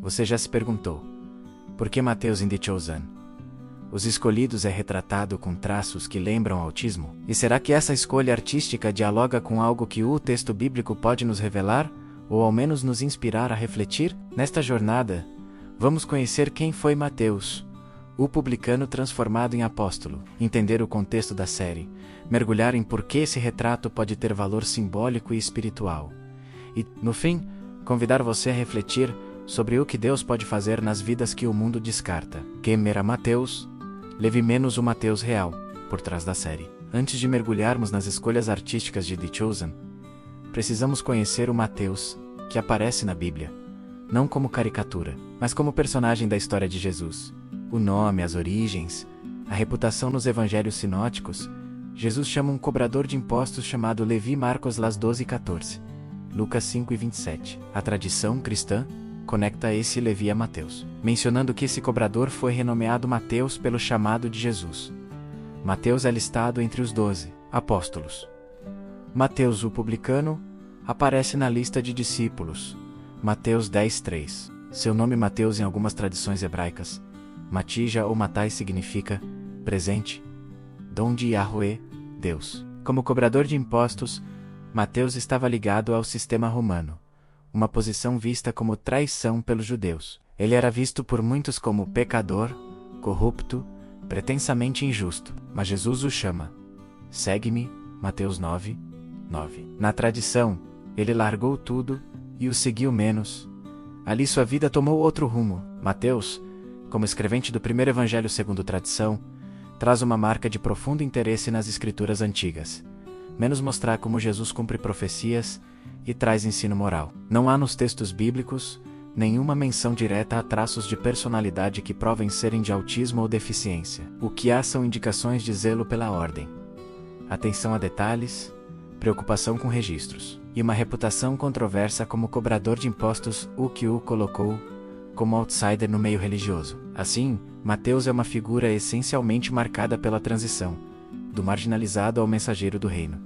Você já se perguntou, por que Mateus em The Chosen? Os Escolhidos é retratado com traços que lembram autismo? E será que essa escolha artística dialoga com algo que o texto bíblico pode nos revelar, ou ao menos nos inspirar a refletir? Nesta jornada, vamos conhecer quem foi Mateus, o publicano transformado em apóstolo, entender o contexto da série, mergulhar em por que esse retrato pode ter valor simbólico e espiritual. E, no fim, convidar você a refletir sobre o que Deus pode fazer nas vidas que o mundo descarta. Quem era Mateus? Leve menos o Mateus real, por trás da série. Antes de mergulharmos nas escolhas artísticas de The Chosen, precisamos conhecer o Mateus, que aparece na Bíblia, não como caricatura, mas como personagem da história de Jesus. O nome, as origens, a reputação nos evangelhos sinóticos, Jesus chama um cobrador de impostos chamado Levi Marcos Las 12:14, Lucas 5:27. A tradição cristã conecta esse Levi a Mateus, mencionando que esse cobrador foi renomeado Mateus pelo chamado de Jesus. Mateus é listado entre os 12 apóstolos. Mateus, o publicano, aparece na lista de discípulos, Mateus 10:3. Seu nome Mateus em algumas tradições hebraicas, Matija ou Matai significa presente, dom de Yahweh, Deus. Como cobrador de impostos, Mateus estava ligado ao sistema romano, uma posição vista como traição pelos judeus. Ele era visto por muitos como pecador, corrupto, pretensamente injusto, mas Jesus o chama. Segue-me, Mateus 9:9. Na tradição, ele largou tudo e o seguiu menos. Ali sua vida tomou outro rumo. Mateus, como escrevente do primeiro evangelho segundo tradição, traz uma marca de profundo interesse nas escrituras antigas, menos mostrar como Jesus cumpre profecias e traz ensino moral. Não há nos textos bíblicos nenhuma menção direta a traços de personalidade que provem serem de autismo ou deficiência. O que há são indicações de zelo pela ordem, atenção a detalhes, preocupação com registros, e uma reputação controversa como cobrador de impostos, o que o colocou como outsider no meio religioso. Assim, Mateus é uma figura essencialmente marcada pela transição, do marginalizado ao mensageiro do reino.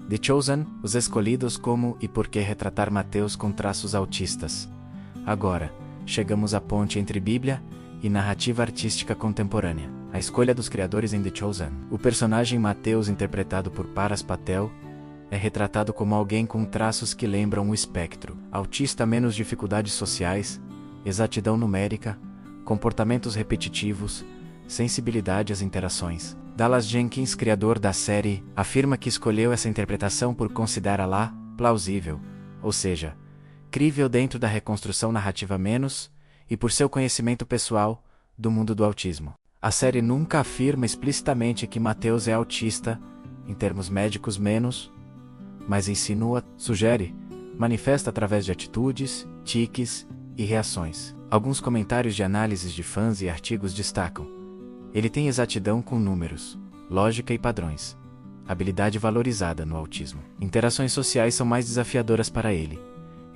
The Chosen, os escolhidos como e por que retratar Mateus com traços autistas. Agora, chegamos à ponte entre Bíblia e narrativa artística contemporânea. A escolha dos criadores em The Chosen. O personagem Mateus, interpretado por Paras Patel, é retratado como alguém com traços que lembram o espectro. Autista menos dificuldades sociais, exatidão numérica, comportamentos repetitivos, sensibilidade às interações. Dallas Jenkins, criador da série, afirma que escolheu essa interpretação por considerá-la plausível, ou seja, crível dentro da reconstrução narrativa menos, e por seu conhecimento pessoal do mundo do autismo. A série nunca afirma explicitamente que Mateus é autista, em termos médicos menos, mas insinua, sugere, manifesta através de atitudes, tiques e reações. Alguns comentários de análises de fãs e artigos destacam: ele tem exatidão com números, lógica e padrões, habilidade valorizada no autismo. Interações sociais são mais desafiadoras para ele.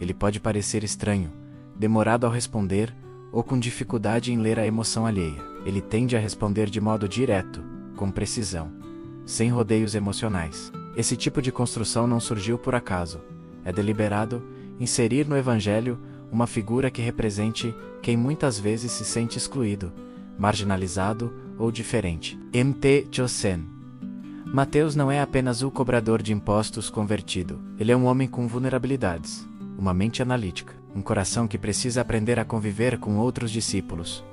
Ele pode parecer estranho, demorado ao responder, ou com dificuldade em ler a emoção alheia. Ele tende a responder de modo direto, com precisão, sem rodeios emocionais. Esse tipo de construção não surgiu por acaso. É deliberado inserir no Evangelho uma figura que represente quem muitas vezes se sente excluído, marginalizado ou diferente. M.T. Chosen. Mateus não é apenas o cobrador de impostos convertido. Ele é um homem com vulnerabilidades, uma mente analítica, um coração que precisa aprender a conviver com outros discípulos,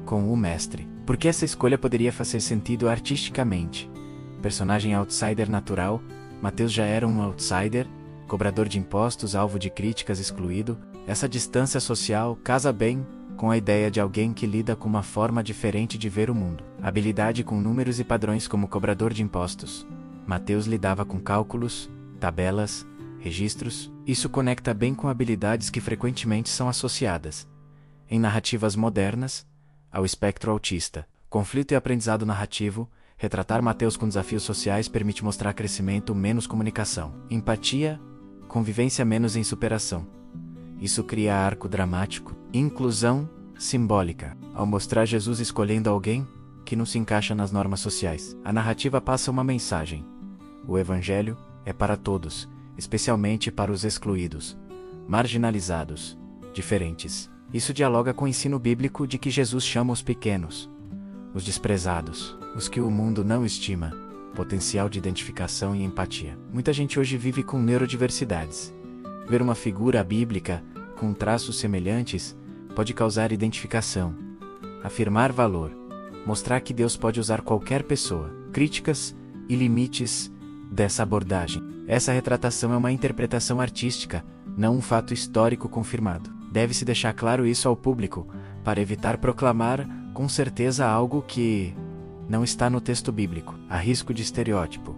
com o Mestre. Porque essa escolha poderia fazer sentido artisticamente. Personagem outsider natural, Mateus já era um outsider, cobrador de impostos, alvo de críticas, excluído. Essa distância social casa bem com a ideia de alguém que lida com uma forma diferente de ver o mundo. Habilidade com números e padrões como cobrador de impostos. Mateus lidava com cálculos, tabelas, registros. Isso conecta bem com habilidades que frequentemente são associadas, em narrativas modernas, ao espectro autista. Conflito e aprendizado narrativo. Retratar Mateus com desafios sociais permite mostrar crescimento menos comunicação. Empatia, convivência menos em superação. Isso cria arco dramático. Inclusão simbólica. Ao mostrar Jesus escolhendo alguém que não se encaixa nas normas sociais, a narrativa passa uma mensagem. O Evangelho é para todos, especialmente para os excluídos, marginalizados, diferentes. Isso dialoga com o ensino bíblico de que Jesus chama os pequenos, os desprezados, os que o mundo não estima, potencial de identificação e empatia. Muita gente hoje vive com neurodiversidades. Ver uma figura bíblica com traços semelhantes pode causar identificação, afirmar valor, mostrar que Deus pode usar qualquer pessoa. Críticas e limites dessa abordagem. Essa retratação é uma interpretação artística, não um fato histórico confirmado. Deve-se deixar claro isso ao público, para evitar proclamar com certeza algo que não está no texto bíblico. Há risco de estereótipo.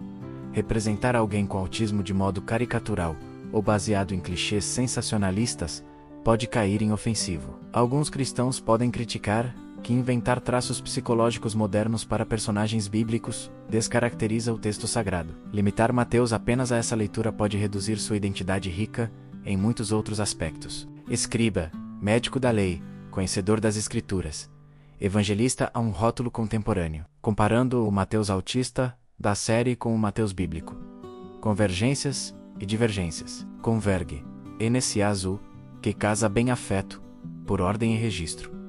Representar alguém com autismo de modo caricatural ou baseado em clichês sensacionalistas pode cair em ofensivo. Alguns cristãos podem criticar que inventar traços psicológicos modernos para personagens bíblicos descaracteriza o texto sagrado. Limitar Mateus apenas a essa leitura pode reduzir sua identidade rica em muitos outros aspectos. Escriba, médico da lei, conhecedor das escrituras, evangelista a um rótulo contemporâneo, comparando o Mateus autista da série com o Mateus bíblico. Convergências e divergências. Converge, NSA azul, que casa bem afeto, por ordem e registro.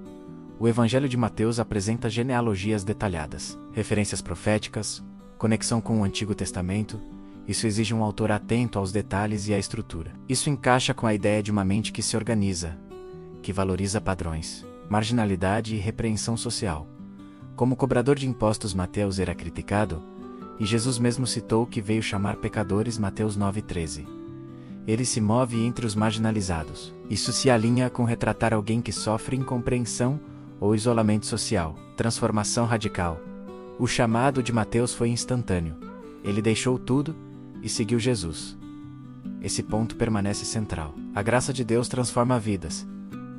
O Evangelho de Mateus apresenta genealogias detalhadas, referências proféticas, conexão com o Antigo Testamento. Isso exige um autor atento aos detalhes e à estrutura. Isso encaixa com a ideia de uma mente que se organiza, que valoriza padrões, marginalidade e repreensão social. Como cobrador de impostos, Mateus era criticado, e Jesus mesmo citou que veio chamar pecadores, Mateus 9,13. Ele se move entre os marginalizados. Isso se alinha com retratar alguém que sofre incompreensão ou isolamento social. Transformação radical. O chamado de Mateus foi instantâneo. Ele deixou tudo e seguiu Jesus. Esse ponto permanece central. A graça de Deus transforma vidas,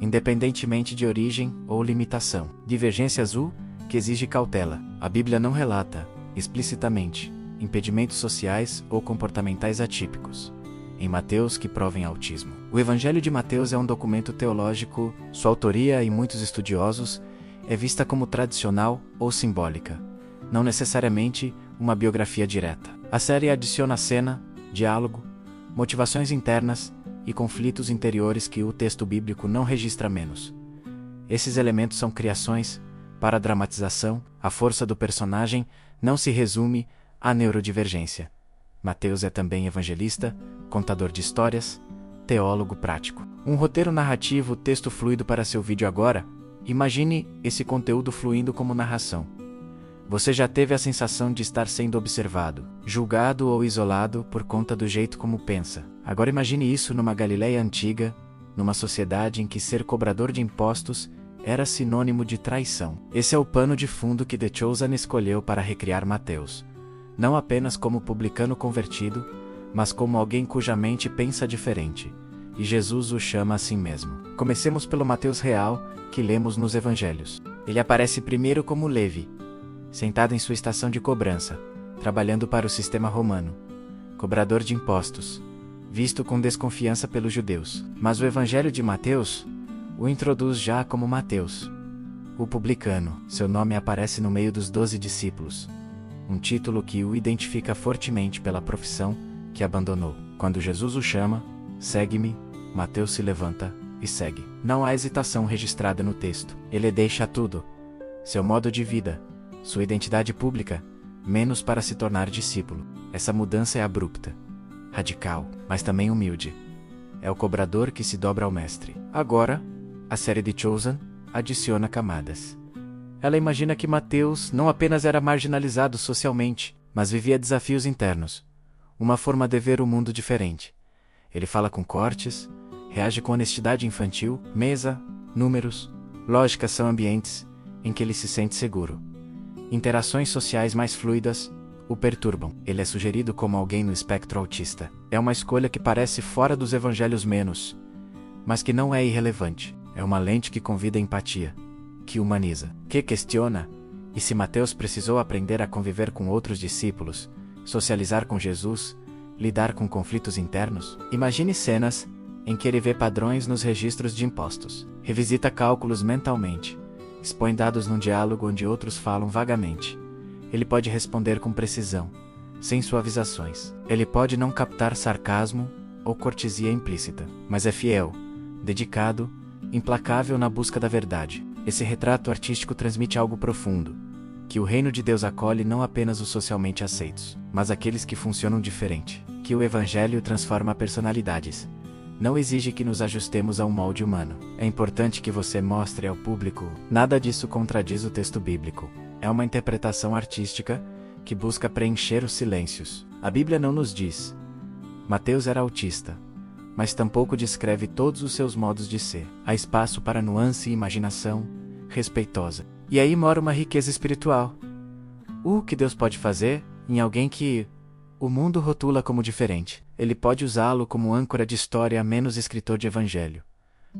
independentemente de origem ou limitação. Divergência azul, que exige cautela. A Bíblia não relata, explicitamente, impedimentos sociais ou comportamentais atípicos em Mateus que provem autismo. O Evangelho de Mateus é um documento teológico. Sua autoria, em muitos estudiosos, é vista como tradicional ou simbólica, não necessariamente uma biografia direta. A série adiciona cena, diálogo, motivações internas e conflitos interiores que o texto bíblico não registra menos. Esses elementos são criações para a dramatização. A força do personagem não se resume à neurodivergência. Mateus é também evangelista, contador de histórias, teólogo prático. Um roteiro narrativo, texto fluido para seu vídeo agora. Imagine esse conteúdo fluindo como narração. Você já teve a sensação de estar sendo observado, julgado ou isolado por conta do jeito como pensa. Agora imagine isso numa Galileia antiga, numa sociedade em que ser cobrador de impostos era sinônimo de traição. Esse é o pano de fundo que The Chosen escolheu para recriar Mateus. Não apenas como publicano convertido, mas como alguém cuja mente pensa diferente. E Jesus o chama assim mesmo. Comecemos pelo Mateus real, que lemos nos Evangelhos. Ele aparece primeiro como Levi, sentado em sua estação de cobrança, trabalhando para o sistema romano, cobrador de impostos, visto com desconfiança pelos judeus. Mas o Evangelho de Mateus o introduz já como Mateus, o publicano. Seu nome aparece no meio dos 12 discípulos, um título que o identifica fortemente pela profissão que abandonou. Quando Jesus o chama, segue-me, Mateus se levanta e segue. Não há hesitação registrada no texto. Ele deixa tudo, seu modo de vida, sua identidade pública, menos para se tornar discípulo. Essa mudança é abrupta, radical, mas também humilde. É o cobrador que se dobra ao mestre. Agora, a série The Chosen adiciona camadas. Ela imagina que Mateus não apenas era marginalizado socialmente, mas vivia desafios internos, uma forma de ver o mundo diferente. Ele fala com cortes, reage com honestidade infantil. Mesa, números, lógica são ambientes em que ele se sente seguro. Interações sociais mais fluidas o perturbam. Ele é sugerido como alguém no espectro autista. É uma escolha que parece fora dos evangelhos menos, mas que não é irrelevante. É uma lente que convida a empatia, que humaniza, que questiona. E se Mateus precisou aprender a conviver com outros discípulos, socializar com Jesus, lidar com conflitos internos, imagine cenas em que ele vê padrões nos registros de impostos, revisita cálculos mentalmente, expõe dados num diálogo onde outros falam vagamente. Ele pode responder com precisão, sem suavizações. Ele pode não captar sarcasmo ou cortesia implícita, mas é fiel, dedicado implacável na busca da verdade. Esse retrato artístico transmite algo profundo, que o reino de Deus acolhe não apenas os socialmente aceitos, mas aqueles que funcionam diferente, que o evangelho transforma personalidades. Não exige que nos ajustemos a um molde humano. É importante que você mostre ao público. Nada disso contradiz o texto bíblico. É uma interpretação artística que busca preencher os silêncios. A Bíblia não nos diz: Mateus era autista, mas tampouco descreve todos os seus modos de ser. Há espaço para nuance e imaginação respeitosa. E aí mora uma riqueza espiritual. O que Deus pode fazer em alguém que o mundo rotula como diferente? Ele pode usá-lo como âncora de história, menos escritor de evangelho.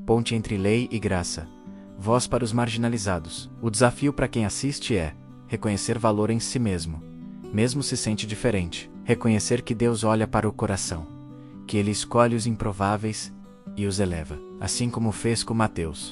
Ponte entre lei e graça. Voz para os marginalizados. O desafio para quem assiste é reconhecer valor em si mesmo se sente diferente. Reconhecer que Deus olha para o coração, que Ele escolhe os improváveis e os eleva, assim como fez com Mateus.